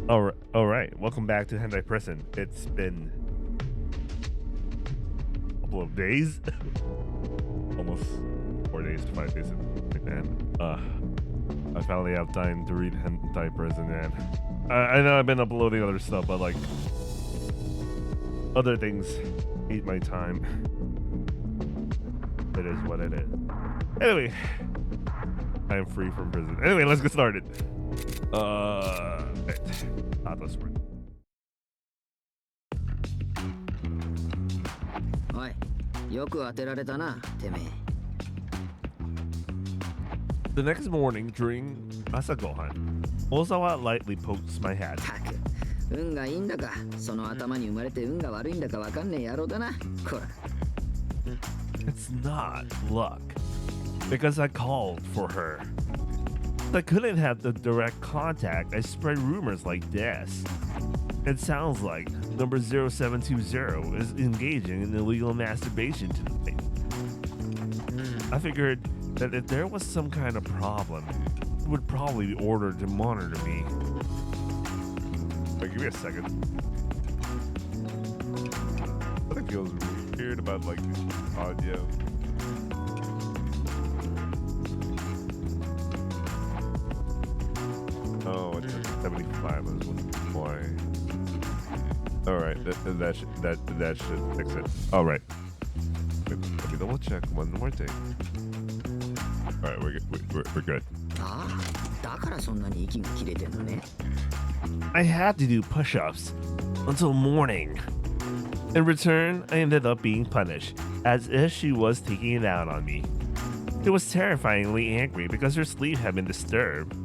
All right. Welcome back to Henpri Prison. It's been a couple of days, almost 4 days to 5 days. Man, I finally have time to read Hentai Prison, man. I know I've been uploading other stuff, but like other things eat my time. It is what it is. Anyway, I am free from prison. Anyway, let's get started. Let's work. おい、よく当てられたな、てめえ。The next morning during Asagohan, Ozawa lightly pokes my head. たく、運がいいんだか、その頭に生まれて運が悪いんだかわかんねえ野郎だな。こら。It's not luck, because I called for her. If I couldn't have the direct contact, I spread rumors like this. It sounds like number 0720 is engaging in illegal masturbation tonight. I figured that if there was some kind of problem, it would probably be ordered to monitor me. Wait, give me a second. Something feels weird about like audio. Oh, it's 75 is why. All right, that should fix it. All right. Let me double check one more thing. All right, we're good. ああ、だからそんなに息が切れてんのね。I had to do push-ups until morning. In return, I ended up being punished, as if she was taking it out on me. She was terrifyingly angry because her sleep had been disturbed.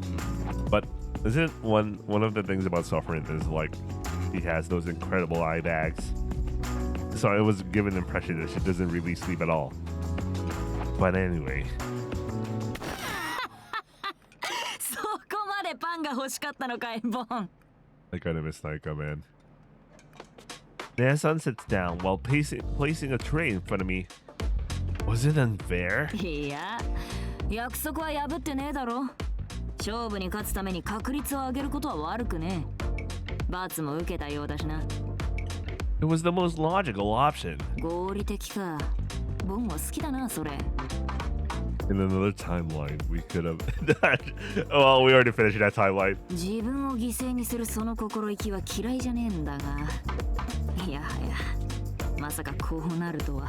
But isn't one of the things about suffering is like she has those incredible eye bags? So it was given the impression that she doesn't really sleep at all. But anyway. そこまでパンが欲しかったのかい、ボン。I kind of miss Naika, man. Nasan sits down while placing a tray in front of me. Was it unfair? いや、約束は破ってねえだろ。勝負に勝つために確率を上げることは悪くねえ。罰も受けたようだしな。It was the most logical option. 合理的か。ボンも好きだな、それ。In another timeline, we could have. Well, we already finished that timeline. 自分を犠牲にするその心意気は嫌いじゃねえんだが。いやはや、まさかこうなるとは。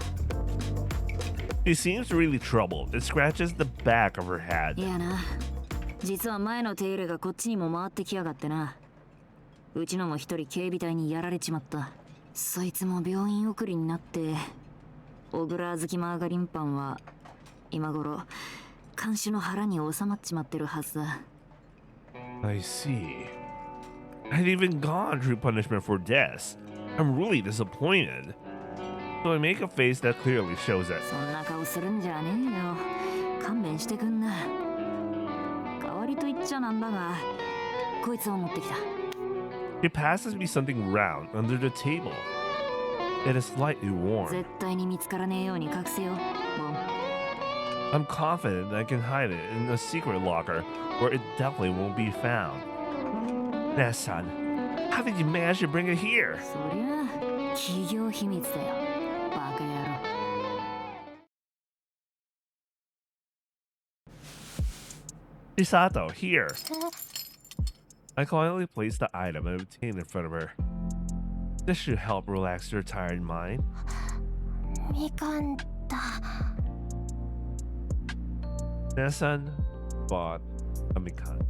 She seems really troubled. It scratches the back of her head. いやな。実は前の手入れがこっちにも回ってきやがってな。うちのも一人警備隊にやられちまった。そいつも病院送りになって、小倉あずきマーガリンパンは今頃看守の腹に収まっちまってるはずだ。I see. I'd even gone through punishment for death. I'm really disappointed. So I make a face that clearly shows it. そんな顔するんじゃねえよ。勘弁してくんな。代わりと言っちゃなんだが、こいつを持ってきた。He passes me something round under the table. It is slightly warm. 絶対に見つからねえように隠せよ、ボン。I'm confident I can hide it in a secret locker where it definitely won't be found. Nasan, how did you manage to bring it here? そりゃ企業秘密だよ、バカ野郎。Chisato, here. I quietly place the item I obtained in front of her. This should help relax your tired mind. みかんだ。Nasan bought a mikan.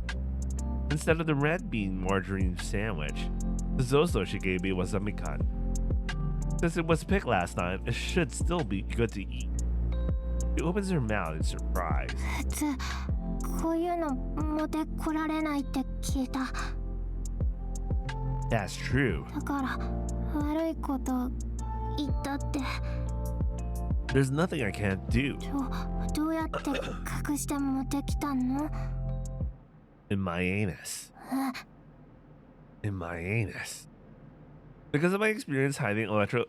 Instead of the red bean margarine sandwich, the zozo she gave me was a mikan. Since it was picked last time, it should still be good to eat. She opens her mouth in surprise. 普通こういうの持ってこられないって聞いた。 That's true. だから悪いこと言ったって。 There's nothing I can't do. どうやって隠して持ってきたの？ In my anus. In my anus. Because of my experience hiding electric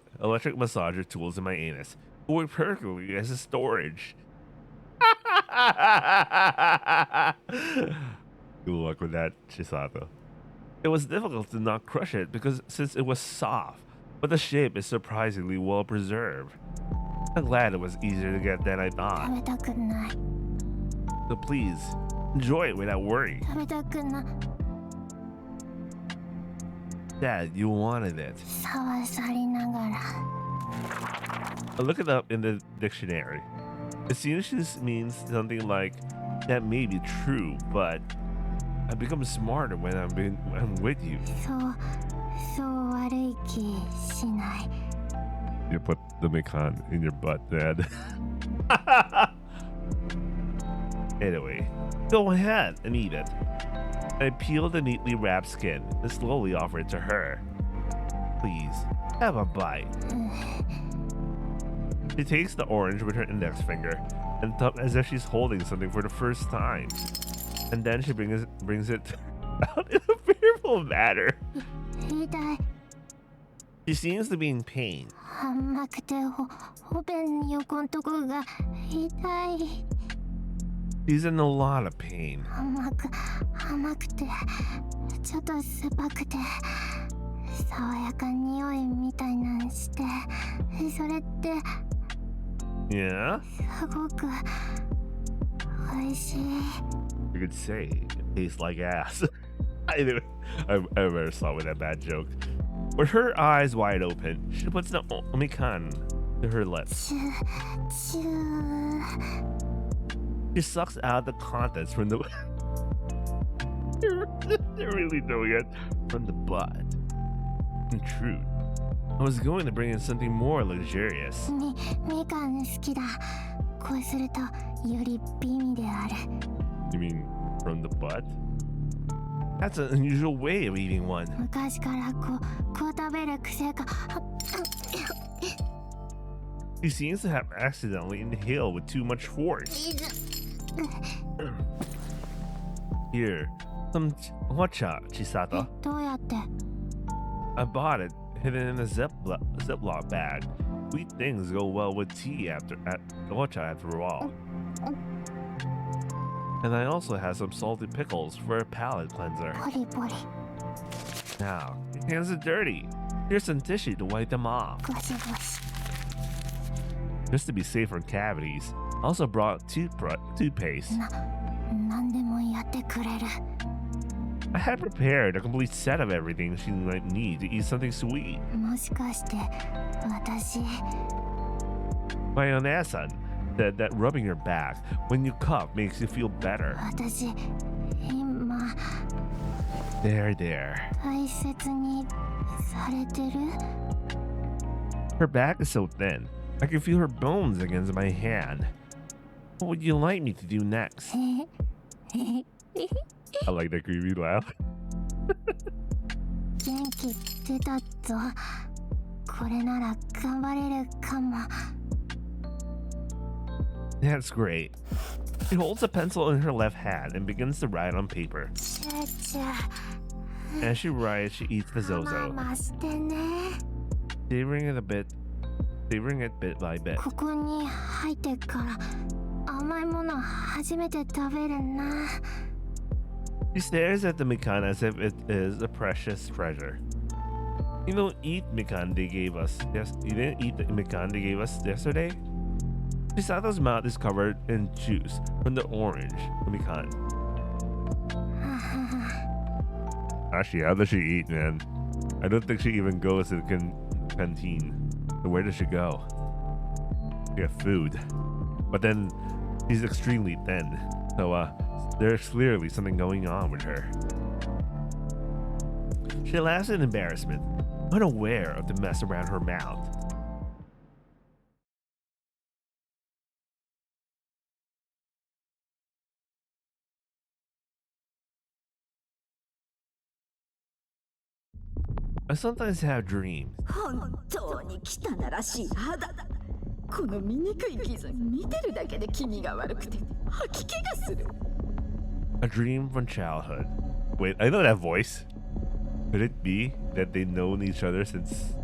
massager tools in my anus, it worked perfectly as a storage. Good luck with that, Chisato. It was difficult to not crush it because since it was soft, but the shape is surprisingly well preserved. I'm glad it was easier to get than I 食 thought. べたくない So please, enjoy it without worry. 食べたくない Dad, you wanted it. 触りながら I look it up in the dictionary. It seems this means something like, that may be true, but I become smarter when I'm with you. そう悪い気しない You put the Mikan in your butt, Dad. Anyway, go ahead and eat it. I peel the neatly wrapped skin and slowly offer it to her. Please, have a bite. She takes the orange with her index finger and thumps as if she's holding something for the first time. And then she brings it out in a fearful manner. 痛い She seems to be in pain. 甘くてお弁横んとこが痛い She's in a lot of pain. 甘くてちょっと酸っぱくて爽やか匂いみたいなんしてそれって Yeah? すごく美味しい You could say it tastes like ass. I better stop with that bad joke. With her eyes wide open, she puts the omikan to her lips. チュー She sucks out the contents from the. They're really doing it from the butt. In truth, I was going to bring in something more luxurious. みかん好きだこうするとより美味である You mean from the butt? That's an unusual way of eating one. 昔からこう食べる癖が He seems to have accidentally inhaled with too much force. Here, some watcha, Chisato. どうやって I bought it, hidden in a Ziploc bag. Sweet things go well with tea after all. And I also have some salty pickles for a palate cleanser. ポリポリ Now, your hands are dirty. Here's some tissue to wipe them off. ゴシゴシ Just to be safe from cavities. I also brought toothpaste. 何でもやってくれる I had prepared a complete set of everything she might need to eat something sweet. もしかして私 My Onasan said that rubbing your back when you cough makes you feel better. 私今 There. 大切にされてる Her back is so thin, I can feel her bones against my hand. What would you like me to do next? I like that creepy laugh. 元気出たぞこれなら頑張れるかも That's great. She holds a pencil in her left hand and begins to write on paper. チューチュー As she writes, she eats the ま zozo, ましてね savoring it bit by bit. ここに入ってから甘いもの初めて食べるな She stares at the mikan as if it is a precious treasure. You don't eat mikan they gave us. You didn't eat the mikan they gave us yesterday? Chisato's mouth is covered in juice from the orange mikan. Actually, how does she eat, man? I don't think she even goes to the canteen. So where does she go? She got food. But then she's extremely thin. So there's clearly something going on with her. She laughs in embarrassment, unaware of the mess around her mouth. I sometimes have dreams. 本当に汚らしい肌だ。この醜い傷見てるだけで気味が悪くて吐き気がする。A dream from childhood. Wait, I know that voice. Could it be that they've known each other since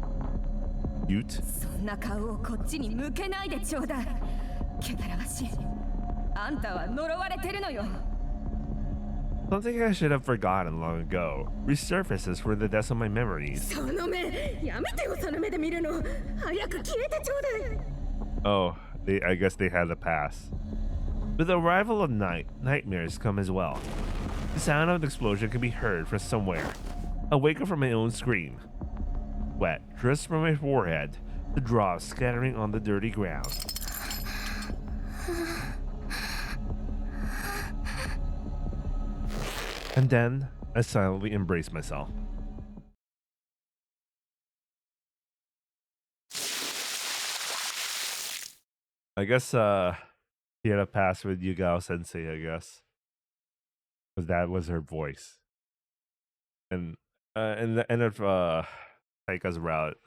youth? そんな顔をこっちに向けないでちょうだい。汚らわしい。あんたは呪われてるのよ。Something I should have forgotten long ago resurfaces from the depths of my memories. その目やめてよその目で見るの早く消えてちょうだい Oh, I guess they had a pass. With the arrival of night, nightmares come as well. The sound of an explosion can be heard from somewhere. I wake up from my own scream. Wet drips from my forehead, the drops scattering on the dirty ground. And then I silently embrace myself. I guess she had a pass with Yugao Sensei, I guess. Because that was her voice. And in the end of Taika's route,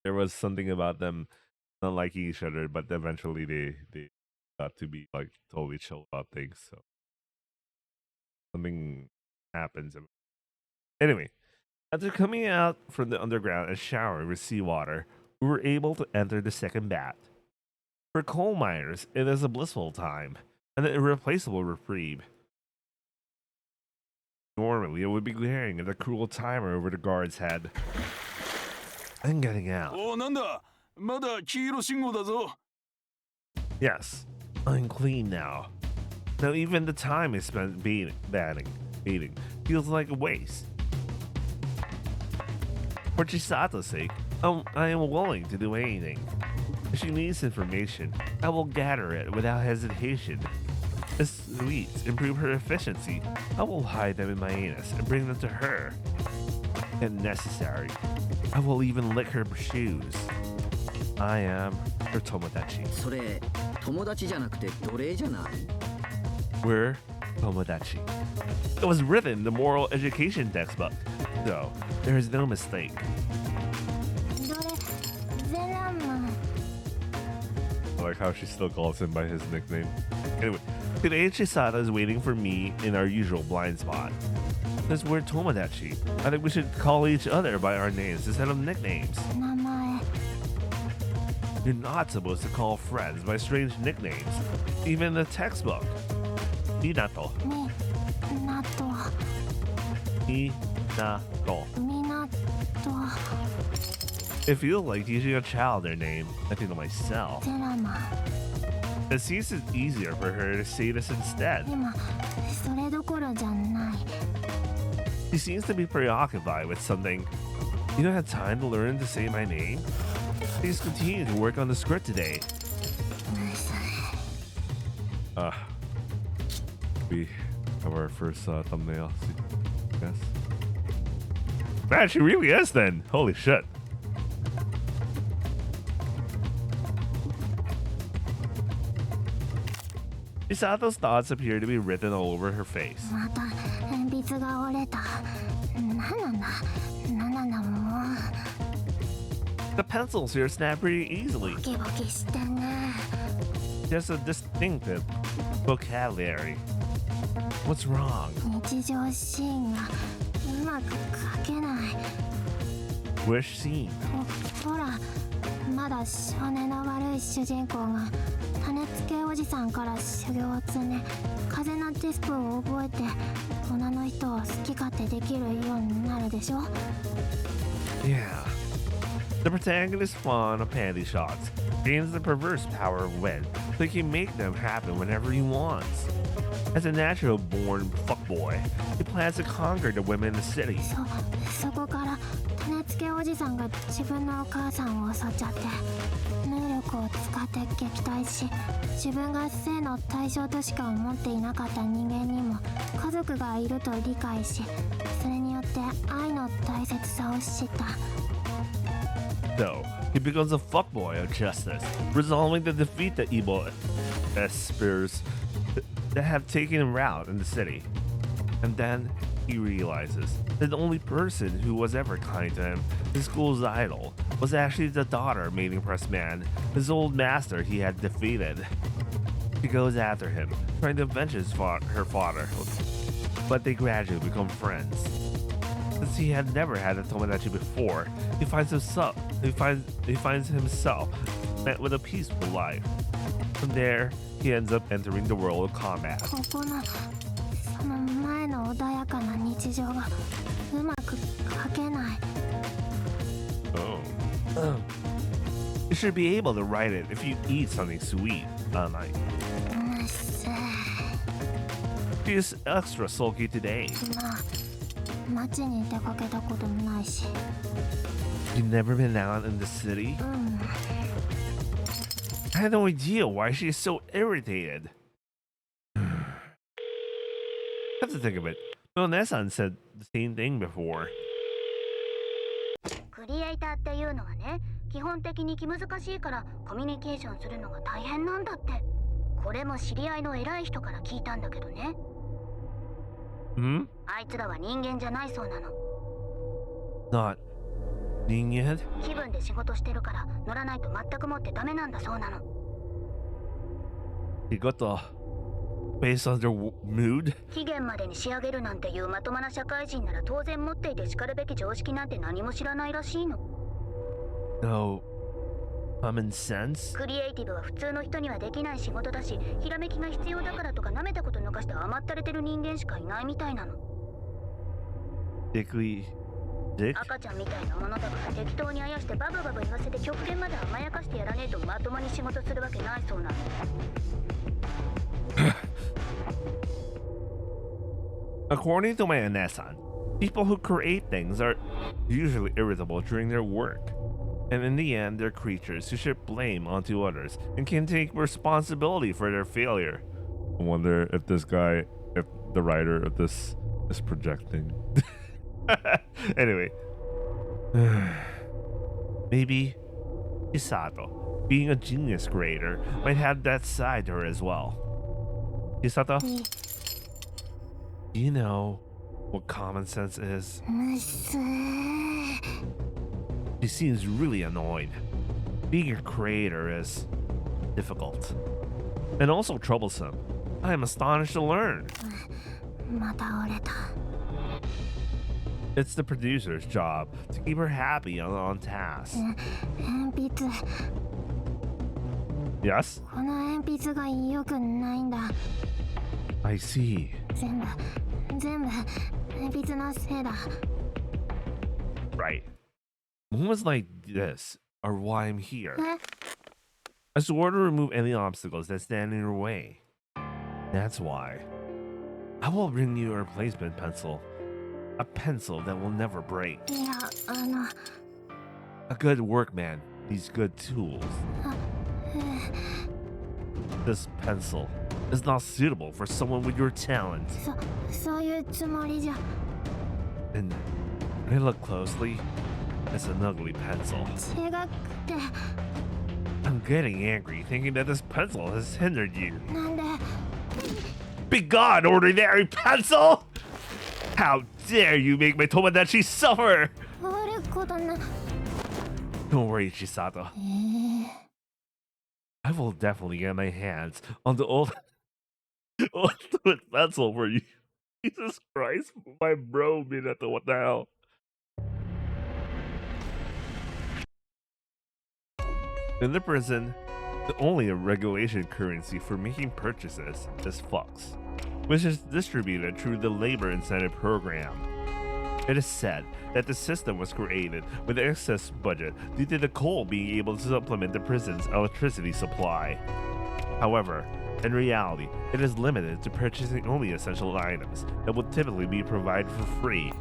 there was something about them not liking each other, but eventually they got to be like totally chill about things. So something happens. Anyway, after coming out from the underground and showering with seawater, we were able to enter the second bat. For coal miners, it is a blissful time, and an irreplaceable reprieve. Normally, it would be glaring at the cruel timer over the guard's head. I'm getting out. おなんだまだ黄色信号だぞ Yes, I'm clean now. Now even the time I spent baiting feels like a waste. For Chisato's sake, I am willing to do anything. If she needs information, I will gather it without hesitation. If sweets improve her efficiency, I will hide them in my anus and bring them to her. If necessary, I will even lick her shoes. I am her Tomodachi. それ友達じゃなくて奴隷じゃない We're Tomodachi. It was written in the moral education textbook, so there is no mistake. どれゼラマ I like how she still calls him by his nickname. Anyway, today Chisato is waiting for me in our usual blind spot. Since we're Tomodachi, I think we should call each other by our names instead of nicknames. 名前 You're not supposed to call friends by strange nicknames, even in the textbook. Minato. みなと Minato. みなと It feels like teaching a child their name, I think to myself. ゼラマ It seems it's easier for her to say this instead. 今それどころじゃない She seems to be preoccupied with something. You don't have time to learn to say my name? Please continue to work on the script today. We have our first thumbnail, I guess. Man, she really is then. Holy shit. Chisato's thoughts appear to be written all over her face. また鉛筆が折れたなんなんだなんなんだも The pencils here snap pretty う easily. ボキボキしてね There's a distinctive vocabulary. What's wrong? 日常シーンがうまく描けない Which scene? ほらまだ少年の悪い主人公が種付けおじさんから修行を積んで風のディスプを覚えて女の人を好き勝手できるようになるでしょ Yeah. The protagonist fond of panty shots gains the perverse power of wind, so he can make them happen whenever he wants. As a natural born fuckboy, he plans to conquer the women in the city. そこから種付けおじさんが自分のお母さんを襲っちゃって能力を使って撃退し自分が性の対象としか思っていなかった人間にも家族がいると理解しそれによって愛の大切さを知った So, he becomes a fuckboy of justice, resolving to defeat the evil espers that have taken route in the city. And then he realizes that the only person who was ever kind to him, his school's idol, was actually the daughter of Mating Press Man, his old master he had defeated. She goes after him, trying to avenge her father, but they gradually become friends. Since he had never had a Tomodachi before, he finds himself met with a peaceful life. From there, he ends up entering the world of combat. ここのその前のの穏やかな日常がうまく描けない。 Oh. You should be able to write it if you eat something sweet, unlike. うっせー。 She's extra sulky today. まあ街に出かけたこともないし。 You've never been out in the city? うん。 I had no idea why she is so irritated. Have to think of it. Well, Nessan said the same thing before. クリエイターっていうのはね、基本的に気難しいからコミュニケーションするのが大変なんだって。これも知り合いの偉い人から聞いたんだけどね。Hmm? あいつらは人間じゃないそうなの。 Not yet? 気分で仕事してるから乗らないと全くもってダメなんだそうなの。 You got the based on their mood? 期限までに仕上げるなんていうまともな社会人なら当然持っていてしかるべき常識なんて何も知らないらしいの。 No common sense? クリエイティブは普通の人にはできない仕事だし、ひらめきが必要だからとか舐めたこと抜かして甘ったれてる人間しかいないみたいなの。 Dick? 赤ちゃんみたいなものだから適当にあやしてバブバブ言わせて極限まで甘やかしてやらねえとまともに仕事するわけないそうなの。 According to my Anesan, people who create things are usually irritable during their work. And in the end, they're creatures who should blame onto others and can take responsibility for their failure. I wonder if this guy, if the writer of this is projecting. Anyway. Maybe Chisato, being a genius creator, might have that side to her as well. Chisato? Do you know what common sense is? うっせー。 She seems really annoyed. Being a creator is difficult and also troublesome. I am astonished to learn. また折れた。 It's the producer's job to keep her happy on task. 鉛筆。 Yes? この鉛筆が良くないんだ。 I see. 全部鉛筆のせいだ。 Right. Moments like this are why I'm here. え？ I swore to remove any obstacles that stand in your way. That's why. I will bring you a replacement pencil. A pencil that will never break. いや、A good workman needs good tools. This pencil is not suitable for someone with your talent. そういうつもりじゃ。 And when I look closely, it's an ugly pencil. 違くて。 I'm getting angry thinking that this pencil has hindered you. なんで？ Begone, ordinary pencil! How dare you make my Tomodachi suffer! 悪いことな。 Don't worry, Chisato. I will definitely get my hands on the ultimate pencil for you. Jesus Christ, my bro Minato, what the hell? In the prison, the only regulation currency for making purchases is flux, which is distributed through the labor incentive program. It is said that the system was created with an excess budget due to the coal being able to supplement the prison's electricity supply. However, in reality, it is limited to purchasing only essential items that would typically be provided for free.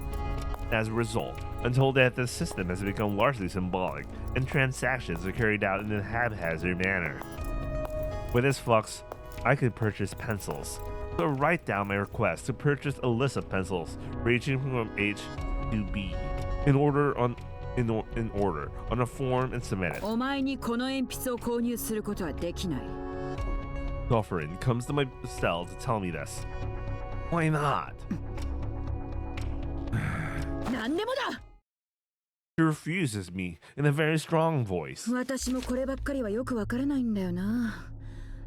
As a result, until that the system has become largely symbolic and transactions are carried out in a haphazard manner. With this flux, I could purchase pencils. So write down my request to purchase a list of pencils ranging from H to B in order on a form and submit it. お前にこの鉛筆を購入することはできない。 Girlfriend comes to my cell to tell me this. Why not? なんでもだ。 She refuses me in a very strong voice. 私もこればっかりはよくわからないんだよな。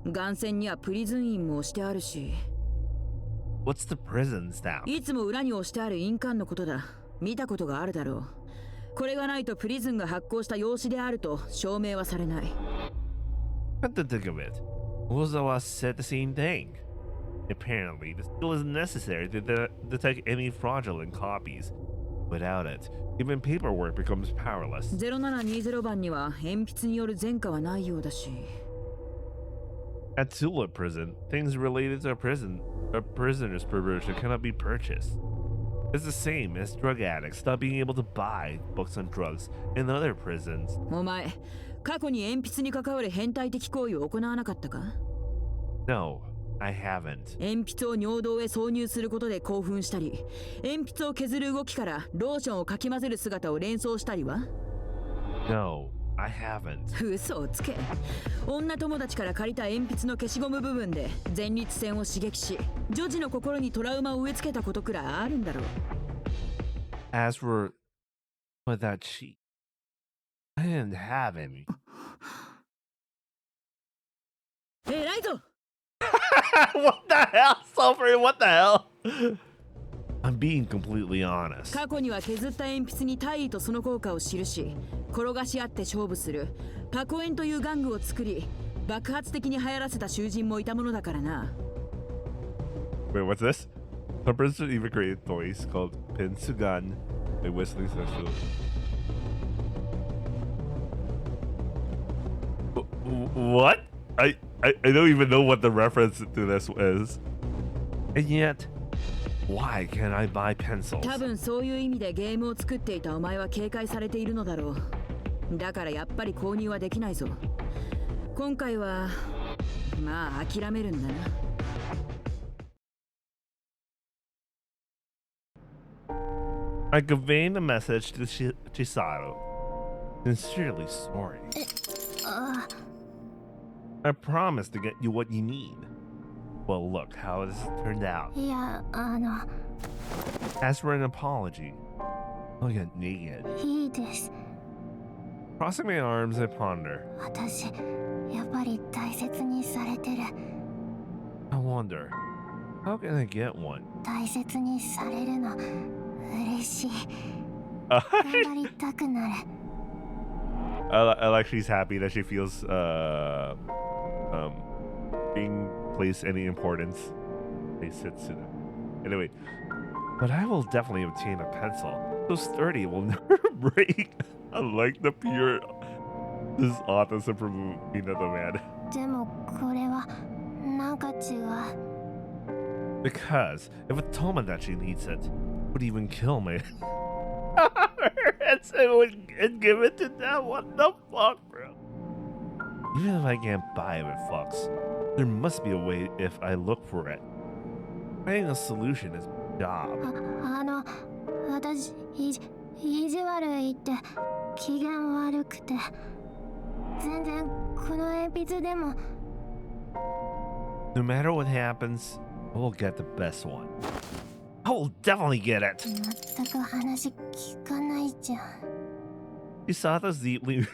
眼線にはプリズン印も押してあるし。 What's the prison stamp? いつも裏に押してある印鑑のことだ。見たことがあるだろう。これがないとプリズンが発行した用紙であると証明はされない。 Come to think of it, Ozawa said the same thing. Apparently, the skill is necessary to detect any fraudulent copies. Without it, even paperwork becomes powerless. 0720番には鉛筆による前科はないようだし。At Tula Prison, things related to a prisoner's perversion cannot be purchased. It's the same as drug addicts not being able to buy books on drugs in other prisons. お前、過去に鉛筆に関わる変態的行為を行わなかったか？ No, I haven't. 鉛筆を尿道へ挿入することで興奮したり、鉛筆を削る動きからローションをかき混ぜる姿を連想したりは？ No, I haven't. 嘘をつけ。女友達から借りた鉛筆の消しゴム部分で前立腺を刺激し、女児の心にトラウマを植え付けたことくらいあるんだろう。As for that sheet, I didn't have any. 偉いぞ。What the hell, Sulfur? What the hell? I'm being completely honest. 過去には削った鉛筆に大意とその効果を記し、転がし合って勝負するパコエンという玩具を作り、爆発的に流行らせた囚人もいたものだからな。Wait, what's this? Some person even created toys called Pinsugan by Whistling Social. What? I don't even know what the reference to this is. And yet, why can't I buy pencils? 多分そういう意味でゲームを作っていたお前は警戒されているのだろう。だからやっぱり購入はできないぞ。今回はまあ諦めるんだな。I conveyed the message to Chisato. Sincerely sorry. I promise to get you what you need. Well, look how this turned out. いや、As for an apology, I'll get naked. いいです。 Crossing my arms, I ponder. 私、やっぱり大切にされてる。I wonder, how can I get one? 大切にされるの、嬉しい。 I 頑張りたくなる。 like she's happy that she feels being placed any importance. They sit to them. Anyway, but I will definitely obtain a pencil. So sturdy it will never break. Unlike the pure this author's improvement of the man. でもこれはなんか違う。 Because if a Tomodachi needs it, would even kill me. and give it to them. What the fuck, bro? Even if I can't buy it with fucks, there must be a way if I look for it. Finding a solution is my job. 私意地悪いって機嫌悪くて全然この鉛筆でも No matter what happens, I will get the best one. I will definitely get it. 全く話聞かないじゃん。 Chisato's deeply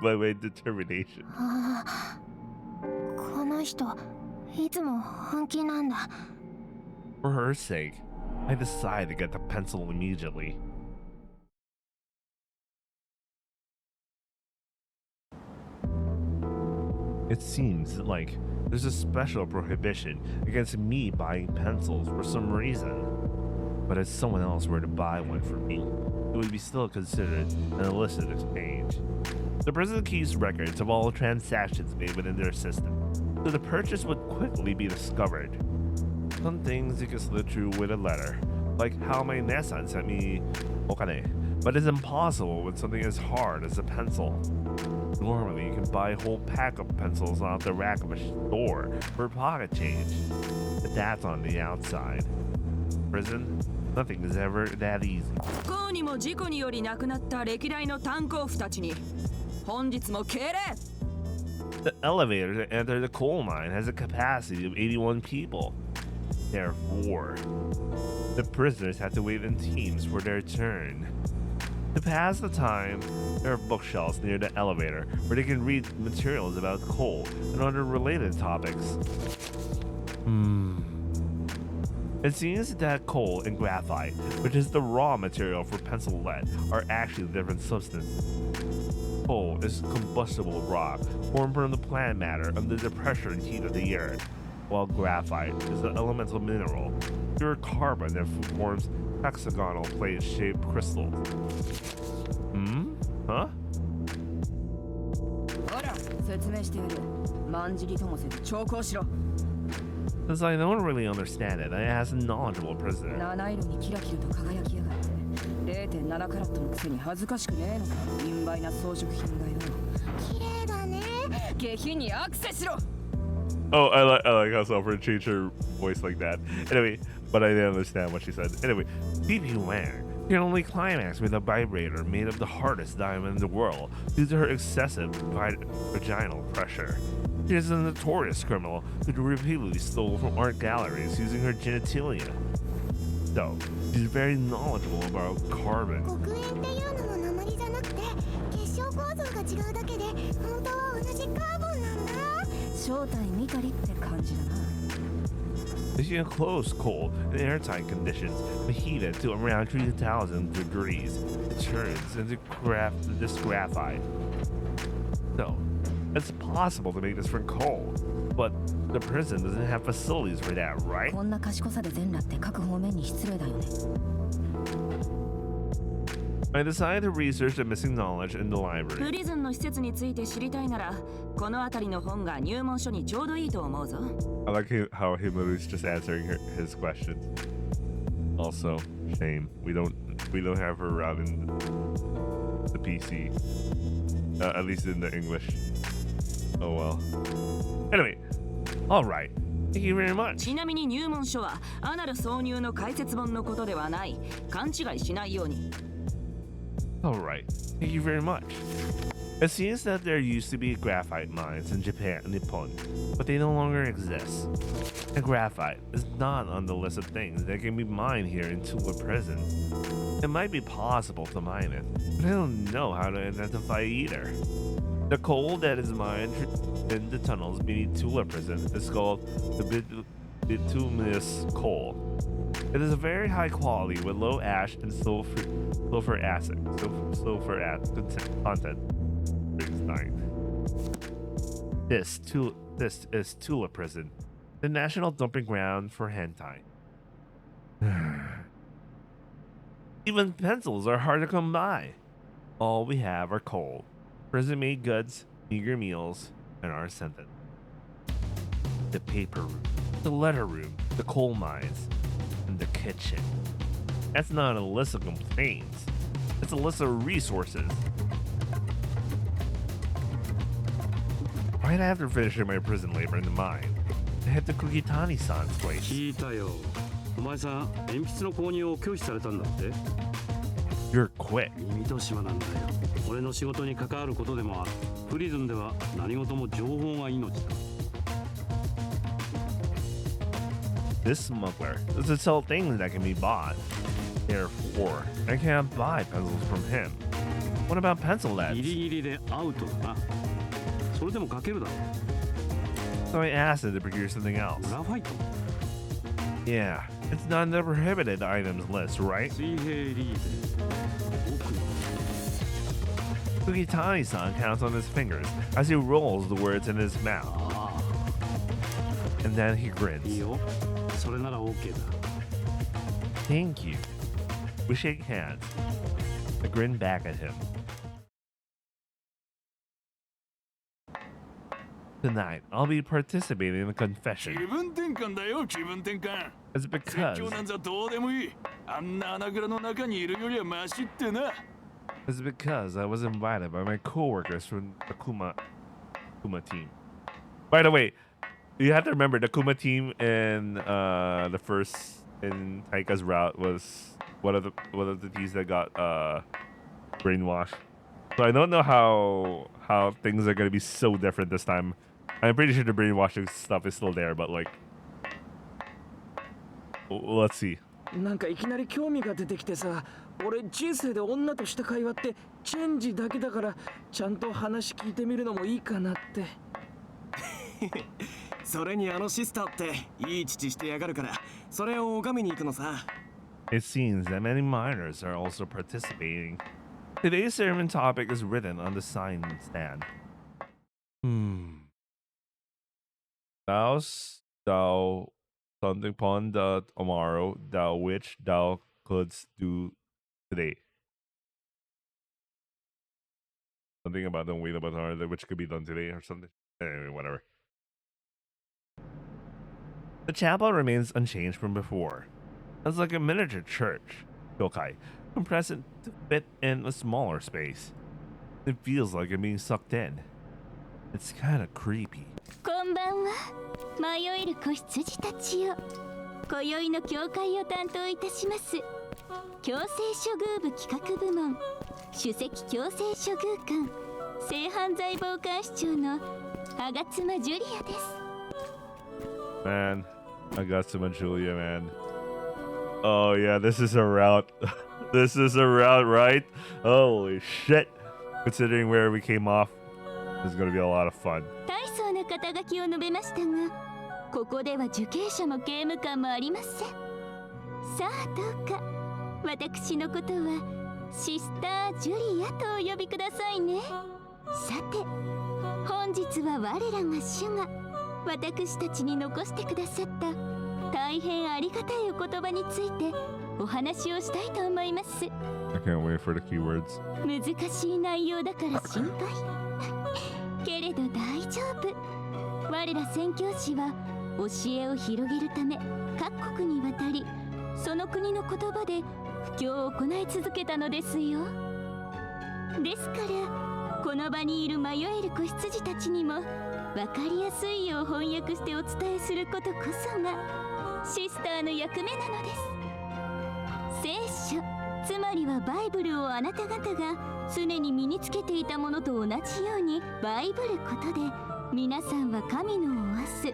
by my determination. この人いつも本気なんだ。 For her sake, I decide to get the pencil immediately. It seems like there's a special prohibition against me buying pencils for some reason. But if someone else were to buy one for me, it would be still considered an illicit exchange. The prison keeps records of all transactions made within their system, so the purchase would quickly be discovered. Some things you can slip through with a letter, like how my Nessan sent me okane, but it's impossible with something as hard as a pencil. Normally, you can buy a whole pack of pencils off the rack of a store for pocket change, but that's on the outside. Prison, nothing is ever that easy. 不幸にも事故により亡くなった歴代の炭鉱夫たちに本日も敬礼。 The elevator to enter the coal mine has a capacity of 81 people. Therefore, the prisoners have to wait in teams for their turn. To pass the time, there are bookshelves near the elevator where they can read materials about coal and other related topics. It seems that coal and graphite, which is the raw material for pencil lead, are actually different substances. Coal is combustible rock formed from the plant matter under the pressure and heat of the earth. while graphite is an elemental mineral, pure carbon that forms hexagonal plate-shaped crystals. Huh? ほら説明してやるまんじりともせず調校しろ Since I don't really understand it, I asked a knowledgeable prisoner. 七色にキラキラと輝きやがって0.7カラットのくせに恥ずかしくねえのか陰梅な装飾品がよ綺麗だね。下品にアクセしろ Oh, I like how Selfridge changed her voice like that. Anyway, but I didn't understand what she said. Anyway, beware. Can only climax with a vibrator made of the hardest diamond in the world due to her excessive vaginal pressure. She is a notorious criminal who repeatedly stole from art galleries using her genitalia. So, she's very knowledgeable about carbon. 黒鉛っていうのも鉛じゃなくて結晶構造が違うだけで本当は同じカーボンなんだ。正体見たりって感じだな Is in close, cold, and airtight conditions, when heated to around 3,000 degrees, it turns into this graphite. So, it's possible to make this from coal, but the prison doesn't have facilities for that, right? こんな賢さで全裸って各方面に失礼だよね I decided to research the missing knowledge in the プ library. リズンの施設について知りたいならこの辺りの本が入門書にちょうどいいと思うぞ I like how Himaru's just answering his questions. Also, shame we don't have her around in the PC, at least in the English. Oh well. Anyway, all right. Thank you very much. ちなみに入門書はアナル挿入の解説本のことではない勘違いしないように All right. Thank you very much. It seems that there used to be graphite mines in Nippon, but they no longer exist. And graphite is not on the list of things that can be mined here in Tula Prison. It might be possible to mine it, but I don't know how to identify it either. The coal that is mined in the tunnels beneath Tula Prison is called the bituminous coal. It is a very high quality with low ash and sulfur acid content. Brings 9. This is Tula Prison, the national dumping ground for hentai. Even pencils are hard to come by. All we have are coal, prison-made goods, meager meals, and our sentence. The paper room, the letter room, the coal mines, and the kitchen. That's not a list of complaints. It's a list of resources. Right after finishing my prison labor in the mine, I head to Kugitani-san's place. 聞いたよ。お前さん、鉛筆の購入を拒否されたんだって You're quick. 耳と島なんだよ。俺の仕事に関わることでもある。プリズンでは何事も情報が命だ。This smuggler doesn't sell things that can be bought. Therefore, I can't buy pencils from him. What about pencil ギ leads? リギリでアウトだな。それでも書けるだろ。 So I asked him to procure something else. グラファイト Yeah, it's not on the prohibited items list, right? 水平リーゼ奥の Kugitani-san counts on his fingers as he rolls the words in his mouth. あ And then he あいい grins. よ。それなら OK だ。 Thank you. We shake hands. I grin back at him. Tonight, I'll be participating in a 気 confession. 分転換だよ気分転換 It's 説 because 教なんざどうでもいいあんな穴蔵の中にいるよりはマシってな it's because I was invited by my coworkers from the Kuma team. By the way, you have to remember the Kuma team in the first in Taika's route was one of the teams that got brainwashed. So I don't know how things are gonna be so different this time. I'm pretty sure the brainwashing stuff is still there, but like, let's see. なんかいきなり興味が出てきてさ、俺人生で女とした会話ってチェンジだけだからちゃんと話聞いてみるのもいいかなって。それにあのシスターっていい父してやがるからそれを拝みに行くのさ。 It seems that many minors are also participating. Today's sermon topic is written on the sign stand. Spouse thou something upon the tomorrow, thou which thou couldst do today. Something about don't wait about tomorrow, which could be done today or something. Anyway, whatever. The chapel remains unchanged from before. It's like a miniature church, yokai, compressed to fit in a smaller space. It feels like I'm being sucked in. It's kind of creepy. こんばんは。迷える子羊たちよ。今宵の教会を担当いたします。強制処遇部企画部門首席強制処遇官性犯罪傍観視長の吾妻ジュリアです。Man, I got some Julia, man. Oh yeah, this is a route. This is a route, right? Holy shit. Considering where we came off, this is gonna be a lot of fun. 大層な肩書きを述べましたが、ここでは受刑者も刑務官もありません。さあどうか、私のことはシスタージュリアとお呼びくださいね。さて、本日は我らが主が私たちに残してくださった大変ありがたいお言葉についてお話をしたいと思います。 I can't wait for the keywords. 難しい内容だから心配けれど大丈夫。我ら宣教師は教えを広げるため各国に渡り、その国の言葉で布教を行い続けたのですよ。ですからこの場にいる迷える子羊たちにも分かりやすいよう翻訳してお伝えすることこそがシスターの役目なのです。聖書、つまりはバイブルをあなた方が常に身につけていたものと同じようにバイブルことで、皆さんは神のおわす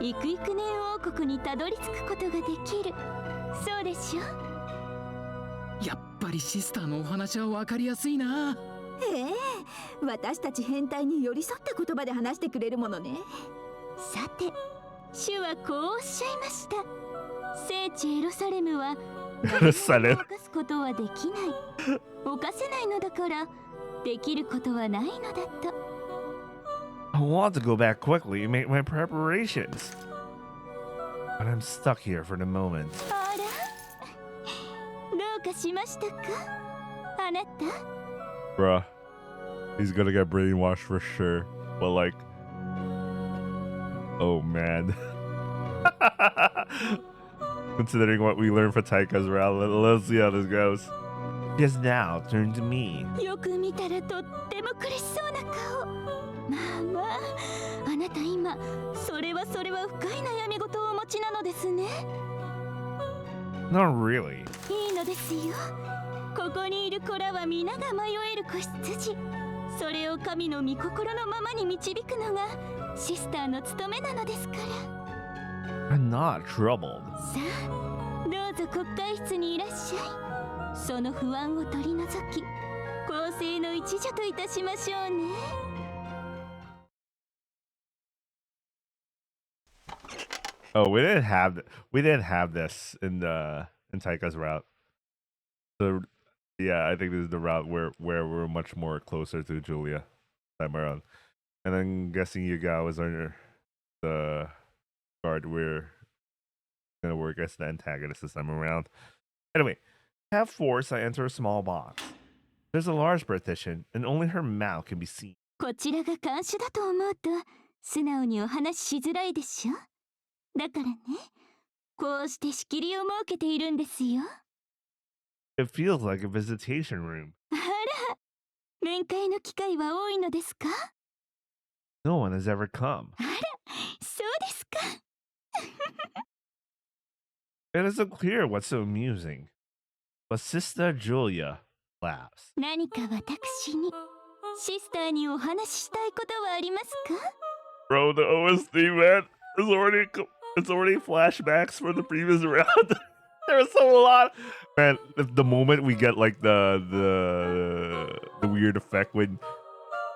幾幾年王国にたどり着くことができる。そうでしょ。やっぱりシスターのお話は分かりやすいな。私たち変態に寄り添った言葉で話してくれるものね。さて、主はこうおっしゃいました。聖地エルサレムは誰も犯すことはできない。犯せないのだからできることはないのだと。I want to go back quickly and make my preparations, but I'm stuck here for the moment. あら、どうかしましたか、あなた。Bruh, he's gonna get brainwashed for sure. But like, oh man. Considering what we learned for Taika's route, let's see how this goes. He has now turned to me. よく見たらとっても苦しそうな顔。まあまあ、あなた今それは深い悩み事をお持ちなのですね。 Not really. いいのですよ。ここにいる子らは皆が迷える子羊。それを神の御心のままに導くのがシスターの務めなのですから。 I'm not troubled. さあ、どうぞ国会室にいらっしゃい。その不安を取り除き、公正の一助といたしましょうね。Oh, we didn't have this in Taika's route. So yeah, I think this is the route where we're much more closer to Julia time around. And then guessing Yuga was under the guard, we're gonna work as the antagonist this time around. Anyway, have force, I enter a small box. There's a large partition, and only her mouth can be seen. こちらが看守だと思うと素直にお話ししづらいでしょ。だからね、こうして仕切りを設けているんですよ。It feels like a visitation room. あら、面会の機会は多いのですか？ No one has ever come. あら、そうですか。It isn't clear what's so amusing, but Sister Julia laughs. 何か私に、シスターにお話ししたいことはありますか？ Bro, the OST, man, it's already flashbacks from the previous round. There's a lot, man. The moment we get like the weird effect when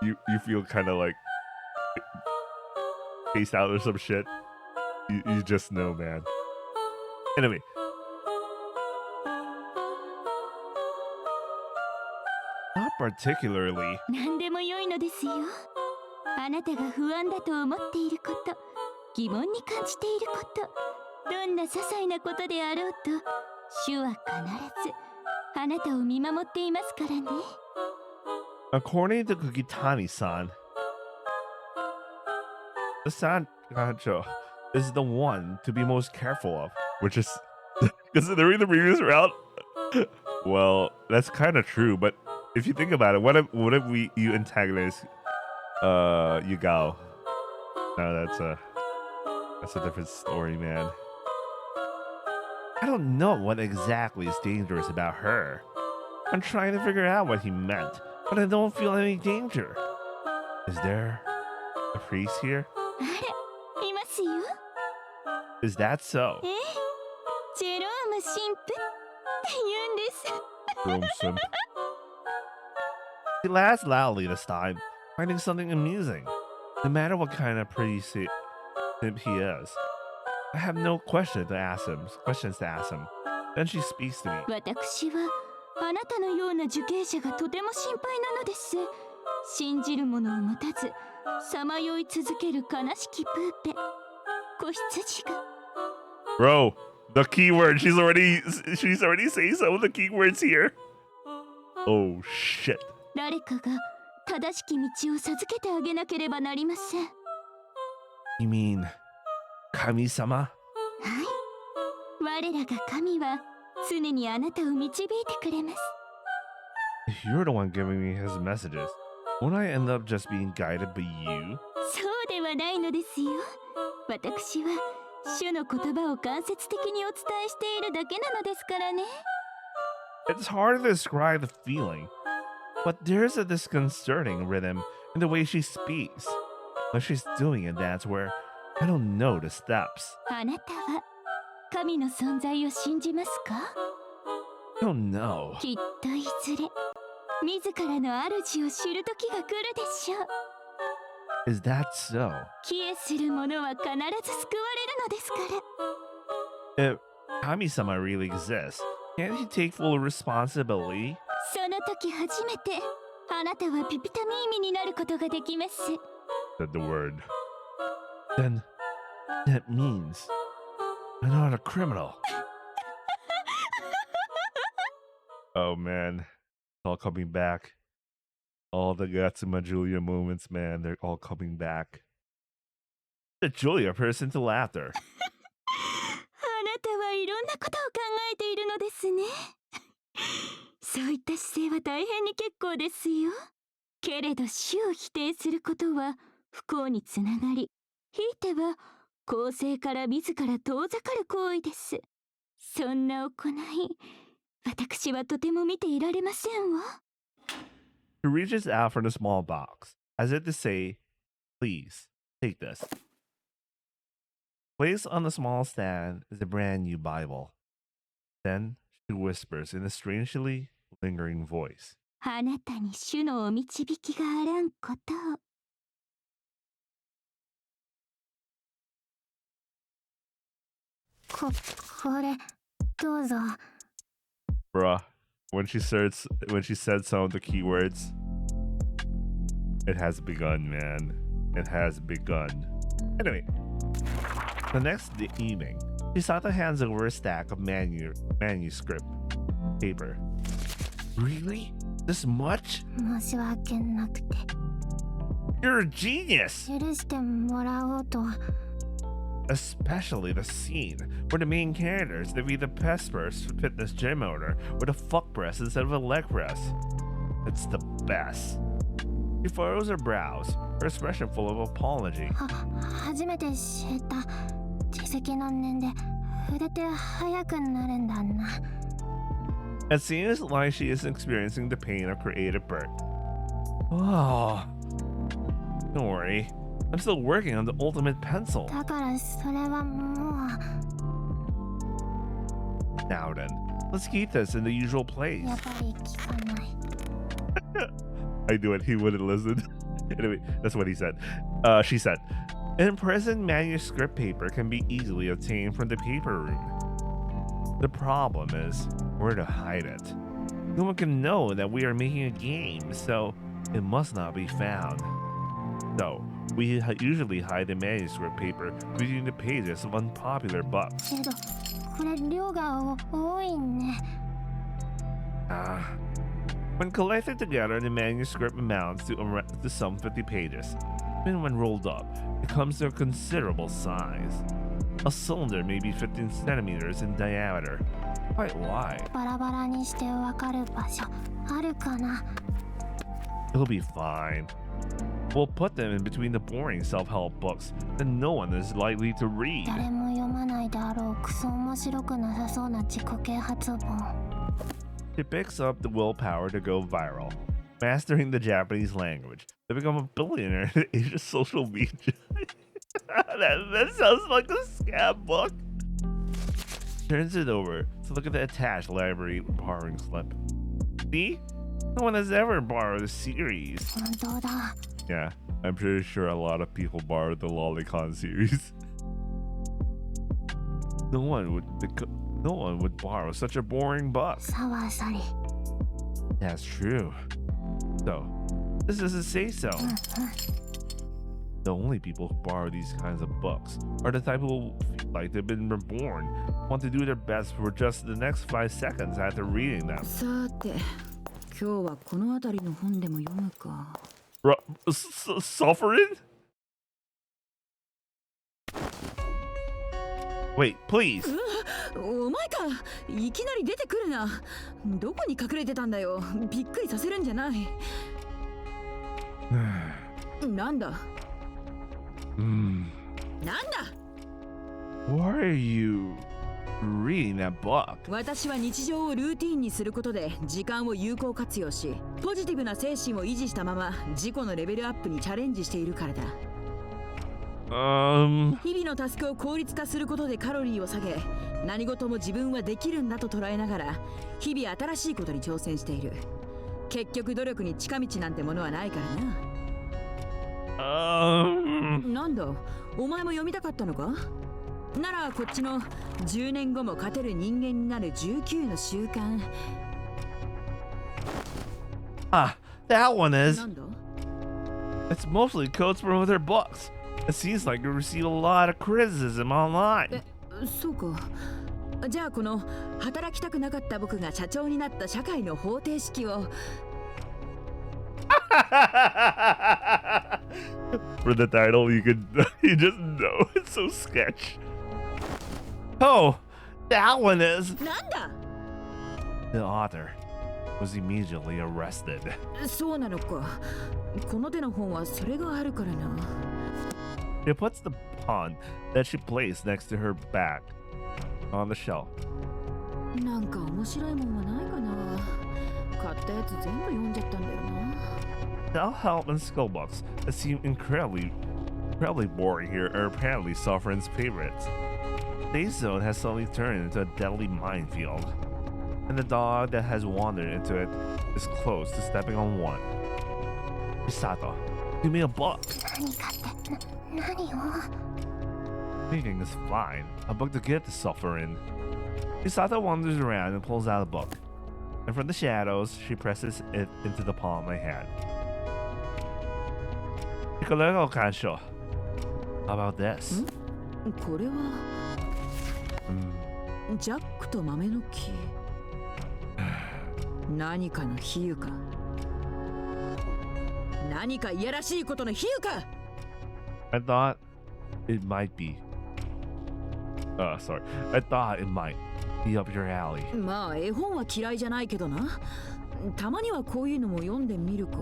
you feel kind of like spaced out or some shit, you just know, man. Anyway. Not particularly. 何でも良いのですよ。あなたが不安だと思っていること、疑問に感じていること、どんな些細なことであろうと、主は必ずあなたを見守っていますからね。According to Kukitani-san, the Sankacho is the one to be most careful of, which is considering the previous route. Well, that's kind of true, but if you think about it, what if you antagonize Yugao? No, that's a different story, man. I don't know what exactly is dangerous about her. I'm trying to figure out what he meant, but I don't feel any danger. Is there a priest here? あら、いますよ。 Is that so? ジェローム神父って言うんです。 Rome simp. He laughs loudly this time, finding something amusing. No matter what kind of pretty simp he is, I have no questions to ask him. Then she speaks to me. 私はあなたのような受刑者がとても心配なのです。信じるものを持たず、さまよい続ける悲しきプーペ、子羊が。 Bro, the keyword. She's already saying some of the keywords here. Oh shit. 誰かが正しき道を授けてあげなければなりません。 You mean Kami-sama? はい。我らが神は常にあなたを導いてくれます。 If you're the one giving me his messages, won't I end up just being guided by you? そうではないのですよ。私は主の言葉を間接的にお伝えしているだけなのですからね。 It's hard to describe the feeling, but there's a disconcerting rhythm in the way she speaks. When she's doing it, that's where I don't know the steps. あなたは神の存在を信じますか？ I don't know. きっといずれ自らの主を知る時が来るでしょう。 Is that so? 帰依する者は必ず救われるのですから。 If Kami-sama really exists, can't he take full responsibility? その時初めてあなたはピピタミーミになることができます。 Said the word. Then that means I'm not a criminal. Oh man, it's all coming back. All the Gatsuma Julia moments, man, they're all coming back. The Julia burst into laughter. あなたはいろんなことを考えているのですね。そういった姿勢は大変に結構ですよ。けれど主を否定することは不幸につながり、ひいては公正から自ら遠ざかる行為です。そんな行い、私はとても見ていられませんわ。 He reaches out from the small box, as if to say, please, take this. Placed on the small stand is a brand new Bible. Then she whispers in a strangely lingering voice. あなたに主のお導きがあらんことを。これどうぞ。 Bruh, when she said some of the keywords, it has begun, man. It has begun. Anyway, the next evening, Chisato hands over a stack of manuscript paper. Really? This much? 申し訳なくて。 You're a genius! 許してもらおうと。 Especially the scene where the main characters defeat the Pespers fitness gym owner with a fuck press instead of a leg press. It's the best. She furrows her brows, her expression full of apology. 初めて知った。自責の念で筆手速くなるんだな。 It seems like she is experiencing the pain of creative birth. Oh, don't worry. I'm still working on the ultimate pencil. だからそれはもう。 Now then, let's keep this in the usual place. やっぱり聞かない。 I knew it. He wouldn't listen. Anyway, that's what he said. She said, in-prison manuscript paper can be easily obtained from the paper room. The problem is where to hide it. No one can know that we are making a game, so it must not be found. So, usually hide the manuscript paper between the pages of unpopular books. けどこれ量が多いね。 When collected together, the manuscript amounts to some 50 pages. Even when rolled up, it comes to a considerable size. A cylinder may be 15 centimeters in diameter, quite wide. バラバラにしてわかる場所あるかな。 It'll be fine. We'll put them in between the boring self-help books that no one is likely to read. 誰も読まないであろうクソ面白くなさそうな自己啓発本。 It picks up the willpower to go viral, mastering the Japanese language, to become a billionaire in Asia's social media. that sounds like a scam book. Turns it over to look at the attached library borrowing slip. See? No one has ever borrowed a series. 本当だ。 Yeah, I'm pretty sure a lot of people borrowed the Lolicon series. No one would borrow such a boring book. さわさり。 That's true. So, this doesn't say so. The only people who borrow these kinds of books are the type who feel like they've been reborn, want to do their best for just the next 5 seconds after reading them. さて、今日はこの辺りの本でも読むか。Suffering? Wait, please. お前か、いきなり出てくるな。どこに隠れてたんだよ。びっくりさせるんじゃない。なんだ。なんだ。Why are you reading that book? 私は日常をルーティーンにすることで時間を有効活用し、ポジティブな精神を維持したまま自己のレベルアップにチャレンジしているからだ。日々のタスクを効率化することでカロリーを下げ、何事も自分はできるんだと捉えながら日々新しいことに挑戦している。結局努力に近道なんてものはないからな。なんだ、お前も読みたかったのか？ならこっちの10年後も勝てる人間になる19の習慣。Ah, that one is. なんだ？ It's mostly quotes from other books. It seems like you receive a lot of criticism online. そうか。じゃあこの働きたくなかった僕が社長になった社会の方程式を。For the title, you just know it's so sketch. Oh, that one is. なんだ？ The author was immediately arrested. そうなのか。この手の本はそれがあるからな。She puts the pawn that she placed next to her back on the shelf. なんか面白いもんはないかな。買ったやつ全部読んじゃったんだよな。Self-help and skill books that seem incredibly boring here are apparently Sovereign's favorites. Safe Zone has suddenly turned into a deadly minefield, and the dog that has wandered into it is close to stepping on one. Chisato, give me a book. 何かって何を？ Anything is fine. A book to get to suffer in. Chisato wanders around and pulls out a book. And from the shadows, she presses it into the palm of my hand. Nicolego Kansho. How about this? これはジャックと豆の木。何かの比喩か。何かいやらしいことの比喩か。I thought it might be. Sorry. I thought it might be up your alley. まあ絵本は嫌いじゃないけどな。たまにはこういうのも読んでみるか。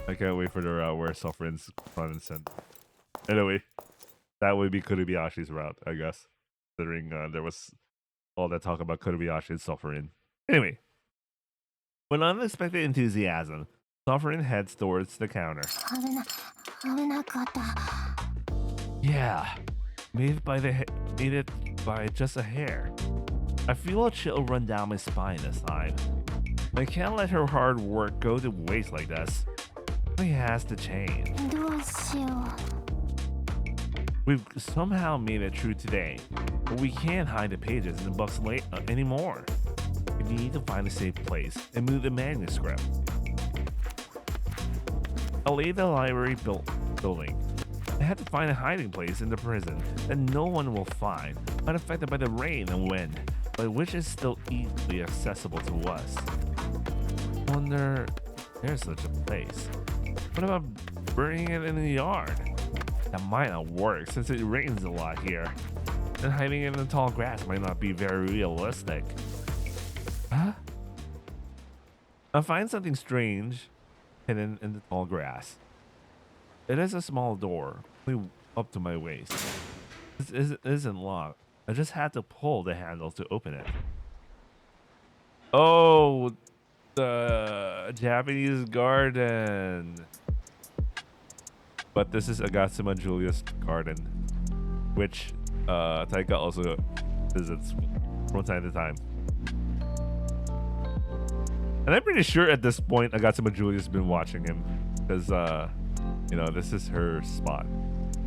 I can't wait for the route where Sovereign's front and center. Anyway, that would be Kurubayashi's route, I guess. Considering there was all that talk about Kurubayashi and Sovereign. Anyway, with unexpected enthusiasm, Sovereign heads towards the counter. 危なかった。 Yeah, made it by just a hair. I feel a chill run down my spine this time. I can't let her hard work go to waste like this. Something has to change. どうしよう。 We've somehow made it through today, but we can't hide the pages in the books anymore. We need to find a safe place and move the manuscript. I laid the library building. I had to find a hiding place in the prison that no one will find, unaffected by the rain and wind, but which is still easily accessible to us. Wonder if there's such a place. What about burning it in the yard? That might not work since it rains a lot here. And hiding it in the tall grass might not be very realistic. Huh? I find something strange hidden in the tall grass. It is a small door, only up to my waist. This isn't locked. I just had to pull the handle to open it. Oh, the Japanese garden. But this is Agatsuma Julia's garden, which Taika also visits from time to time. And I'm pretty sure at this point Agatsuma Julia's been watching him because you know, this is her spot.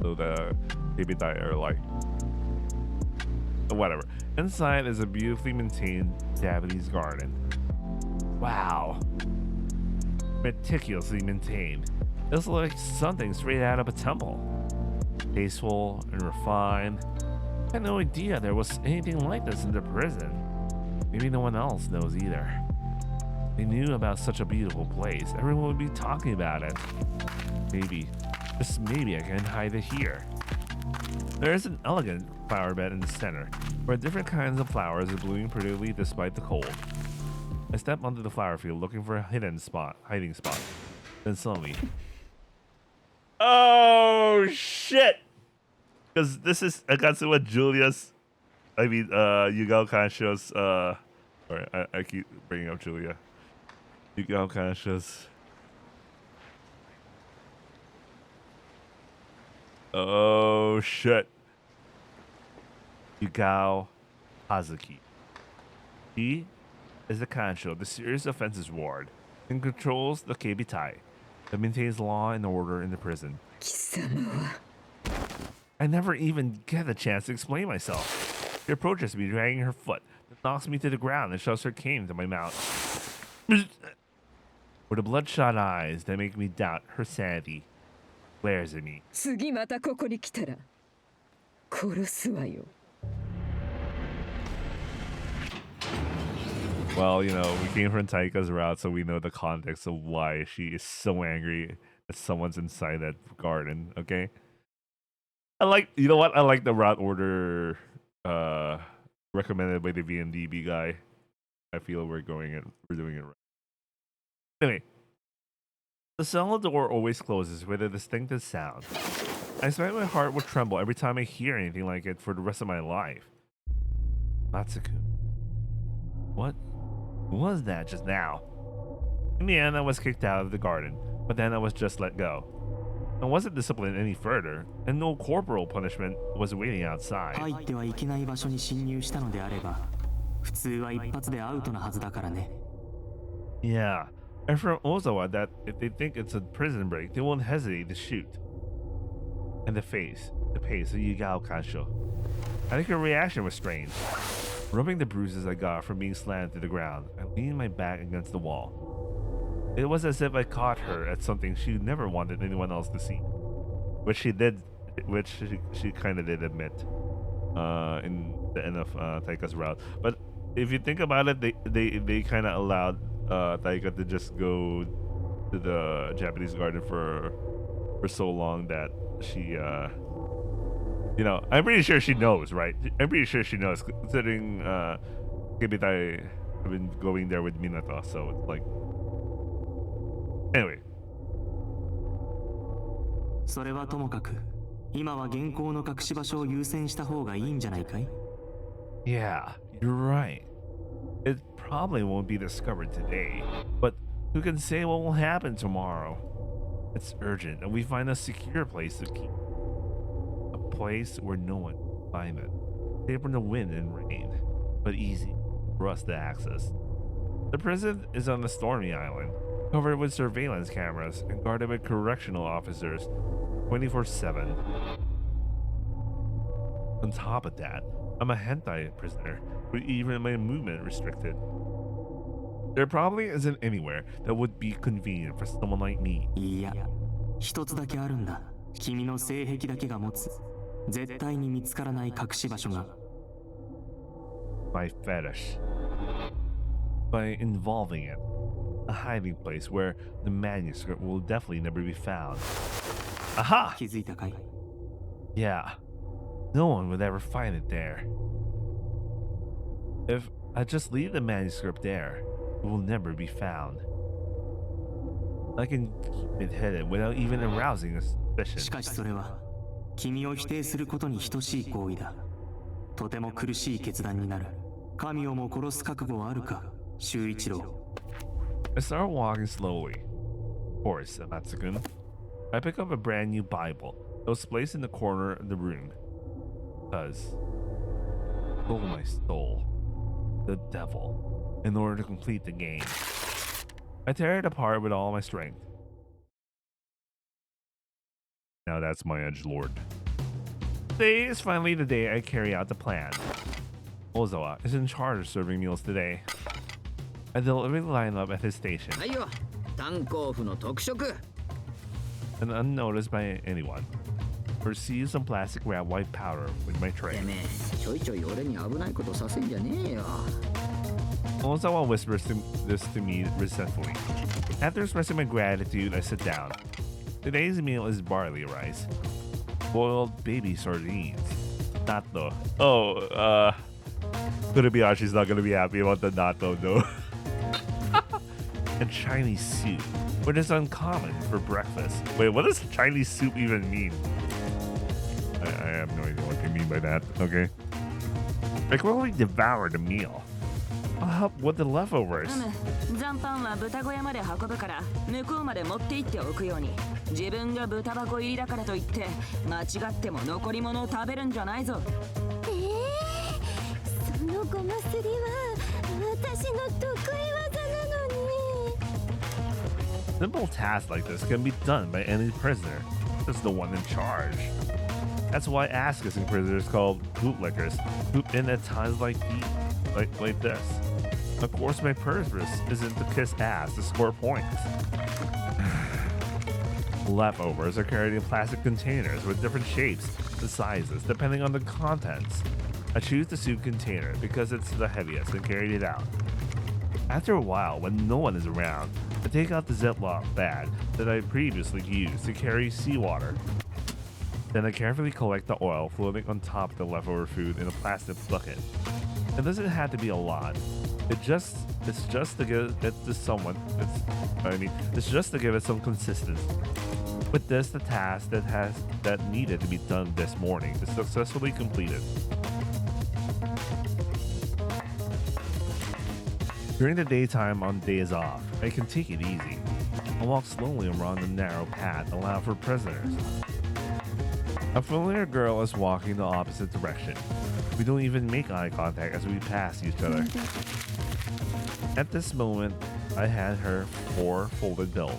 So the Kibitai are like whatever. Inside is a beautifully maintained Japanese garden. Wow. Meticulously maintained. It's like something straight out of a temple. Tasteful and refined. I had no idea there was anything like this in the prison. Maybe no one else knows either. They knew about such a beautiful place. Everyone would be talking about it. Maybe, just maybe I can hide it here. There is an elegant flower bed in the center, where different kinds of flowers are blooming prettily despite the cold. I step onto the flower field looking for a hiding spot. Then suddenly, oh shit! Because this is Agatsuma Julia's. I mean, Yugao Kansho's. Sorry, I keep bringing up Julia. Yugao Kansho's. Oh shit! Yugao Hazuki. He is the Kansho, the serious offenses ward, and controls the Keibitai that maintains law and order in the prison. I never even get a chance to explain myself. She approaches me, dragging her foot, that knocks me to the ground and shoves her cane to my mouth. With the bloodshot eyes that make me doubt her sanity, glares at me. Well, you know, we came from Taika's route, so we know the context of why she is so angry that someone's inside that garden, okay? I like, you know what? I like the route order recommended by the VMDB guy. I feel we're doing it right. Anyway, the cell door always closes with a distinctive sound. I expect my heart will tremble every time I hear anything like it for the rest of my life. Matsuku. What was that just now? In the end, I was kicked out of the garden, but then I was just let go. I wasn't disciplined any further, and no corporal punishment was waiting outside. Yeah, and from Ozawa that if they think it's a prison break, they won't hesitate to shoot. And the pace of Yugao Kansho. I think her reaction was strange. Rubbing the bruises I got from being slammed to the ground, I leaned my back against the wall. It was as if I caught her at something she never wanted anyone else to see. Which she kind of did admit in the end of Taika's route. But if you think about it, they kind of allowed Taika to just go to the Japanese garden for so long that she you know, I'm pretty sure she knows, right? I'm pretty sure she knows, considering Kibitai have been going there with Minato, so it's like... Anyway. Yeah, you're right. It probably won't be discovered today, but who can say what will happen tomorrow? It's urgent, and we find a secure place to keep. Place where no one can find it, safe from the wind and rain, but easy for us to access. The prison is on the stormy island, covered with surveillance cameras and guarded by correctional officers 24/7. On top of that, I'm a hentai prisoner with even my movement restricted. There probably isn't anywhere that would be convenient for someone like me. 君の性癖だけが持つ絶対に見つからない隠し場所が。My fetish. By involving it, a hiding place where the manuscript will definitely never be found. Aha! 気づいたかい? Yeah. No one would ever find it there. If I just leave the manuscript there, it will never be found. I can keep it hidden without even arousing a suspicion. しかしそれは君を否定することに等しい行為だ。とても苦しい決断になる。神をも殺す覚悟はあるか、修一郎。I start walking slowly. Of course, Amatsu-kun. I pick up a brand new Bible that was placed in the corner of the room. Because stole my soul, the devil, in order to complete the game. I tear it apart with all my strength. Now that's my edgelord. Today is finally the day I carry out the plan. Ozawa is in charge of serving meals today. I deliberately line up at his station. And unnoticed by anyone, receive some plastic wrap white powder with my tray. Ozawa whispers this to me resentfully. After expressing my gratitude, I sit down. Today's meal is barley rice, boiled baby sardines, natto. Kurabayashi's not gonna be happy about the natto though. And Chinese soup, which is uncommon for breakfast. Wait, what does Chinese soup even mean? I have no idea what they mean by that. Okay. I quickly devour the meal. I'll help with the leftovers. 残飯は豚小屋まで運ぶから向こうまで持って行っておくように。自分が豚箱入りだからといって間違っても残り物を食べるんじゃないぞ。そのごますりは私の得意技なのに。Simple tasks like this can be done by any prisoner. That's the one in charge. That's why ass-kissing prisoners called bootlickers poop in at times like this. Of course, my purpose isn't to kiss ass to score points. Leftovers are carried in plastic containers with different shapes and sizes depending on the contents. I choose the soup container because it's the heaviest and carried it out. After a while, when no one is around, I take out the Ziploc bag that I previously used to carry seawater. Then I carefully collect the oil floating on top of the leftover food in a plastic bucket. It doesn't have to be a lot. It's just to give it to someone. It's just to give it some consistency. With this, the task that needed to be done this morning is successfully completed. During the daytime on days off, I can take it easy. I walk slowly around the narrow path allowed for prisoners. A familiar girl is walking the opposite direction. We don't even make eye contact as we pass each other. At this moment, I hand her 4 folded bills.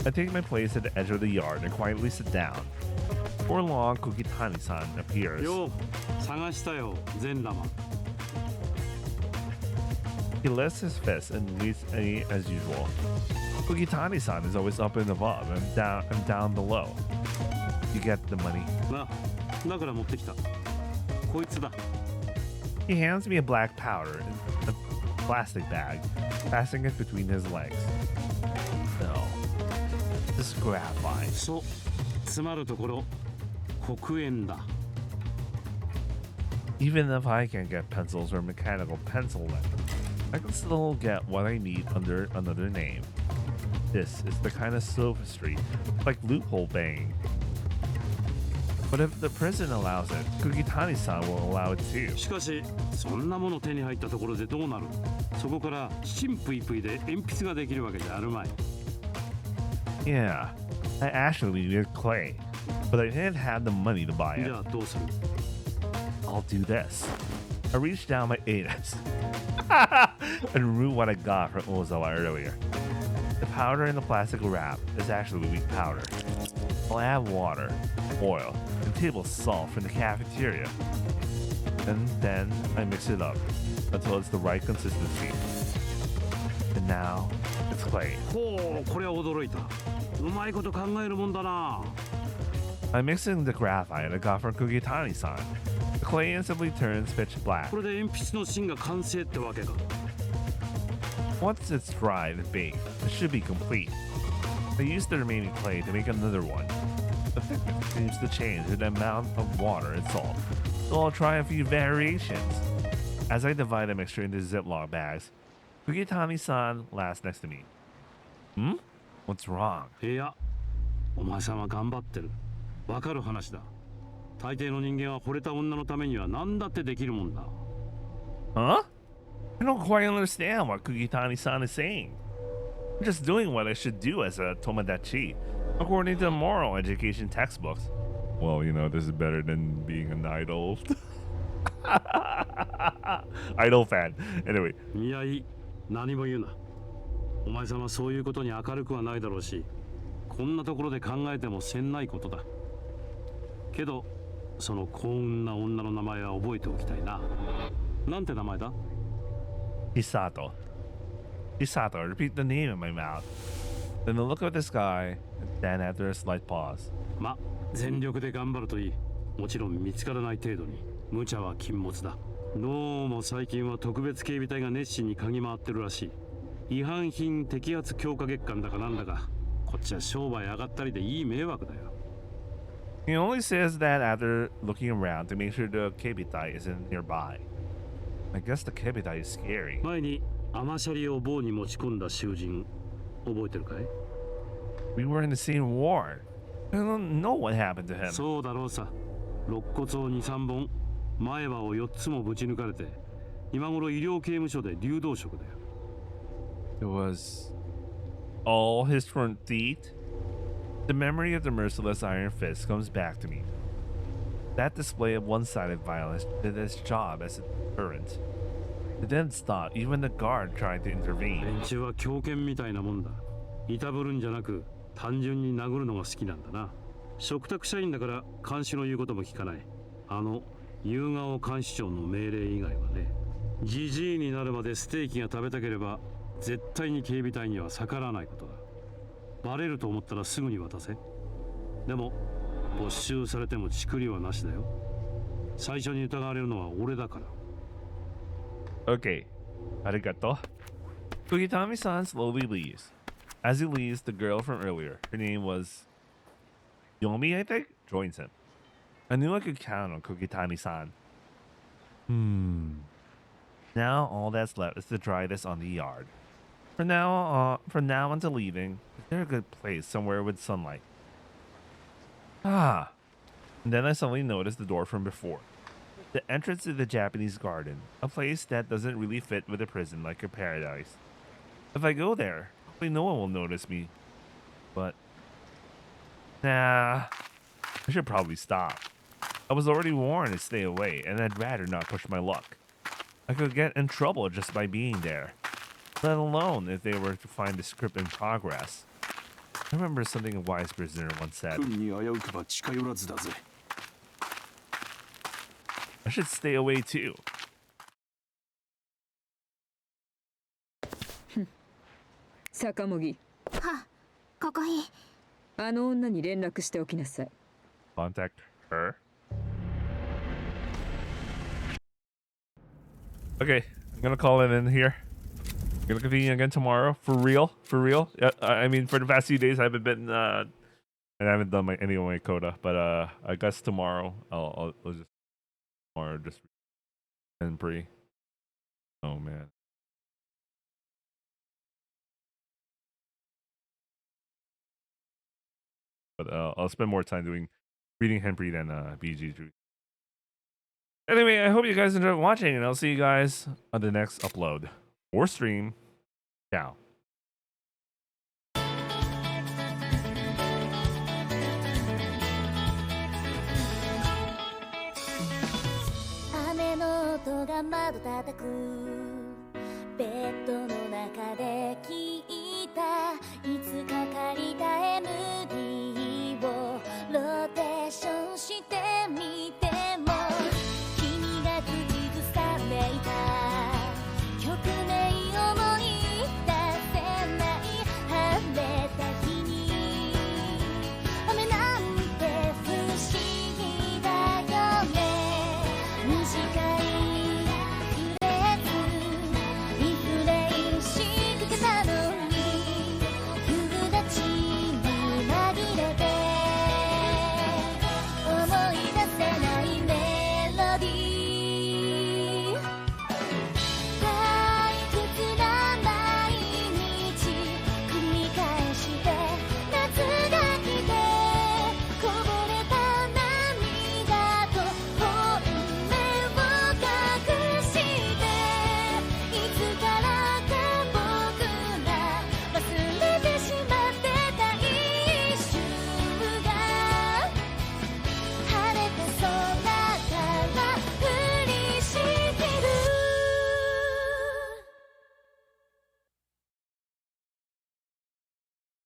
I take my place at the edge of the yard and quietly sit down. Before long, Kukitani-san appears. Yo, 探したよ、善玉。He lifts his fist and leads me as usual. Kukitani-san is always up and above and down below. You get the money. だから持ってきた。こいつだ。He hands me a black powder in a plastic bag, passing it between his legs. No. This is graphite. そう、詰まるところ、黒煙だ。Even if I can't get pencils or mechanical pencil lead, I can still get what I need under another name. This is the kind of sophistry, like loophole banging. But if the prison allows it, Kukitani-san will allow it too. しかし、そんなもの手に入ったところでどうなる？そこからチンプイプイで鉛筆ができるわけじゃあるまい。Yeah, I actually needed clay, but I didn't have the money to buy it. じゃあどうする？ I'll do this. I reached down my anus and remove what I got from Ozawa earlier. The powder in the plastic wrap is actually weak powder. I'll add water, oil, and table salt from the cafeteria. And then I mix it up until it's the right consistency. And now, It's clay. ほう、これは驚いた。うまいこと考えるもんだな。I'm mixing the graphite I got from Kugitani-san. The clay instantly turns pitch black. これで鉛筆の芯が完成ってわけか。Once it's dried and baked, it should be complete. I used the remaining clay to make another one. The thickness seems to change with the amount of water and salt, so I'll try a few variations. As I divide the mixture into Ziploc bags, Kugitani-san laughs next to me. Hmm? What's wrong? いや、お前さんは頑張ってる。わかる話だ。大抵の人間は惚れた女のためには何だってできるもんだ。Huh? I don't quite understand what Kugitani-san is saying. I'm just doing what I should do as a Tomodachi, according to moral education textbooks. Well, you know, this is better than being an idol. Idol fan. Anyway. いやいい。何も言うな。お前さんはそういうことに明るくはないだろうし、こんなところで考えてもせんないことだ。けど、その幸運な女の名前は覚えておきたいな。なんて名前だ？ Chisato. Chisato, repeat the name in my mouth. Then the look of the sky, and then after a slight pause. ま、全力で頑張るといい。もちろん見つからない程度に。無茶は禁物だ。どうも最近は特別警備隊が熱心に嗅ぎ回ってるらしい。違反品摘発強化月間だかなんだか、こっちは商売上がったりでいい迷惑だよ。He only says that after looking around to make sure the kebitai isn't nearby. I guess the kebitai is scary. 前に甘シャリを棒に持ち込んだ囚人、覚えてるかい？ We were in the same war. I don't know what happened to him. そうだろうさ。肋骨を2、3本、前歯を4つもぶち抜かれて、今頃医療刑務所で流動食だよ。It was all his front teeth. The memory of the merciless Iron Fist comes back to me. That display of one-sided violence did its job as a deterrent. It didn't stop. Even the guard tried to intervene. 連中は狂犬みたいなもんだ。いたぶるんじゃなく、単純に殴るのが好きなんだな。嘱託社員だから看守の言うことも聞かない。夕顔看守長の命令以外はね。じじいになるまでステーキが食べたければ、絶対に警備隊には逆らわないことだ。バレると思ったらすぐに渡せ。でも没収されてもチクリはなしだよ。最初に疑われるのは俺だから。Okay. Arigato. Kugitami-san slowly leaves. As he leaves, the girl from earlier, her name was Yomi, I think, joins him. I knew I could count on Kugitami-san. Now all that's left is to dry this on the yard. From now until leaving, is there a good place somewhere with sunlight? Ah. And then I suddenly noticed the door from before. The entrance to the Japanese garden, a place that doesn't really fit with a prison like a paradise. If I go there, hopefully no one will notice me. But nah, I should probably stop. I was already warned to stay away, and I'd rather not push my luck. I could get in trouble just by being there, let alone if they were to find the script in progress. I remember something a wise prisoner once said. I should stay away too. 坂茂木。は、ここいい。あの女に連絡しておきなさい。Contact her. Okay, I'm gonna call it in here. Gonna convene again tomorrow. For real? For real? I mean, for the past few days, I haven't been, I haven't done any of my coda, but I guess tomorrow I'll just tomorrow just Henpri. Oh man. But I'll spend more time reading Henpri than BG. Anyway, I hope you guys enjoyed watching, and I'll see you guys on the next upload or stream. Ciao. 雨の音が窓叩くベッドの中で聞いたいつか借りた MD をローテーションしてみて